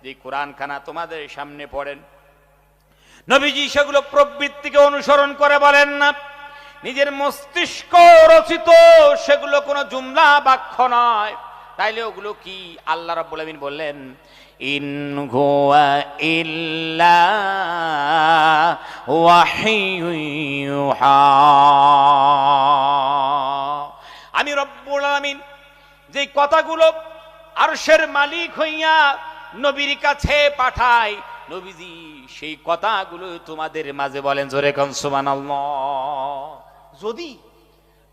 যে কোরআনখানা তোমাদের সামনে পড়েন, নবীজি সেগুলো প্রবৃত্তিকে অনুসরণ করে বলেন না, নিজের মস্তিষ্ক রচিত সেগুলো কোনো জুমলা বাক্য নয়। তাইলে ওগুলো কি? আল্লাহ রাব্বুল আমিন বললেন, ইন হুয়া ইল্লা ওয়াহিয়ুন ইউহা। আমি রব্বুল আমিন যে কথাগুলো আরশের মালিক হইয়া নবীর কাছে পাঠাই, নবীজি সেই কথাগুলো তোমাদের মাঝে বলেন। জোরে কোন সুবহানাল্লাহ। যদি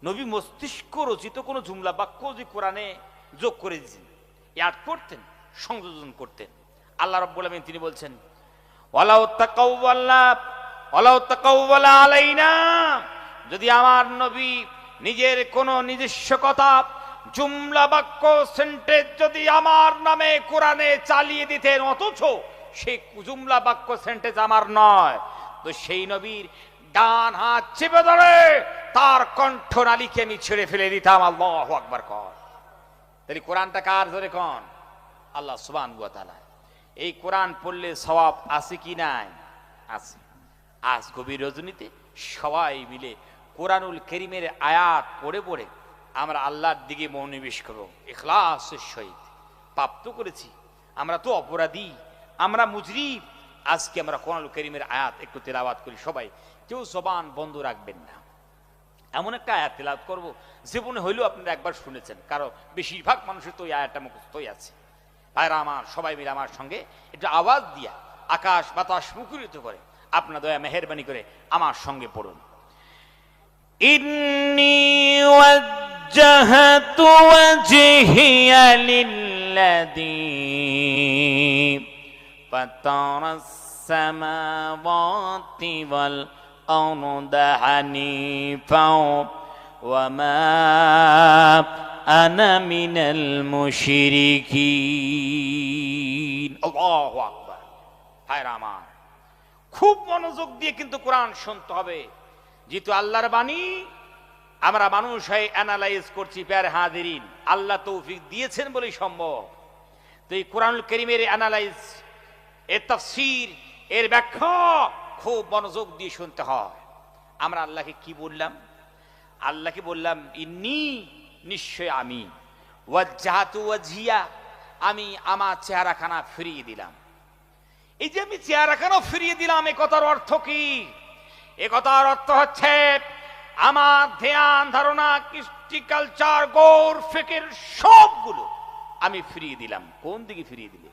নবী মস্তিষ্ক রচিত কোনো জুমলা বাক্য যে কোরআনে যোগ করে দিয়েছেন, অ্যাড করতেন, সংযোজন করতেন, আল্লাহ রাব্বুল আমিন তিনি বলছেন, ওয়ালাউ তাকাওয়ালা আলাইনা, যদি আমার নবী নিজের কোন নিজস্ব কথা জুমলা বাক্য সেন্টেন্স যদি আমার নামে কোরআনে চালিয়ে দিতেন, অথচ সেই জুমলা বাক্য সেন্টেন্স আমার নয়, তো সেই নবীর ডান হাত চেপে ধরে তার কণ্ঠনালীকে আমি ছেড়ে ফেলে দিতাম। আল্লাহু আকবার কর। তাহলে কোরআনটা কার? জোরে কোন? আল্লাহ সুবহানাহু ওয়া তাআলা। এই কোরআন পড়লে সওয়াব আছে কি নাই? আছে। আজ গভীর রজনীতে সবাই মিলে কোরআনুল কারীমের আয়াত পড়ে পড়ে আমরা আল্লাহর দিকে মনোনিবেশ করব ইখলাসের সহিত। পাপ তো করেছি, আমরা তো অপরাধী, আমরা মুজরিম। আজকে আমরা কোরআনুল কারীমের আয়াত একটু তেলাওয়াত করি সবাই, কেউ জবান বন্ধ রাখবেন না। এমন একটা আয়াত তেলাওয়াত করব জীবনে হইলেও আপনারা একবার শুনেছেন, কারণ বেশিরভাগ মানুষের তো এই আয়াতটা মুখস্থই আছে। ভাইরা আমার, সবাই মিলে আমার সঙ্গে একটু আওয়াজ দিয়া আকাশ বাতাস মুখরিত করে আপনার দয়া মেহেরবানি করে আমার সঙ্গে পড়ুন। ইন্নী ওয়াজ্জাহতু ওয়াজহিয়া লিল্লাযী ফাতারাস সামাওয়াতি ওয়াল আরদা হানিফাও ওয়া মা আনা মিনাল মুশরিকিন। আল্লাহু আকবার। ভাইরা আমার, খুব মনোযোগ দিয়ে কিন্তু কোরআন শুনতে হবে, যেহেতু আল্লাহর বাণী। আমরা মানুষ হয়ে অ্যানালাইজ করছি, প্যার হাজিরিন, আল্লাহ তৌফিক দিয়েছেন বলেই সম্ভব। তো এই কোরআনুল কারীমের অ্যানালাইজ, এর তাফসীর, এর ব্যাখ্যা খুব মনোযোগ দিয়ে শুনতে হয়। আমরা আল্লাহকে কি বললাম? আল্লাহকে বললাম ইন্নী, নিশ্চয় আমি, ওয়াজ্জাহাতু ওয়াজহিয়া, আমি আমার চেহারাখানা ফিরিয়ে দিলাম। এই যে আমি চেহারাখানা ফিরিয়ে দিলাম, এ কথার অর্থ কি? এ কথার অর্থ হচ্ছে আমার ধ্যান ধারণা, কৃষ্টি কালচার, গৌর ফিকির সবগুলো আমি ফিরিয়ে দিলাম। কোন দিকে ফিরিয়ে দিলে?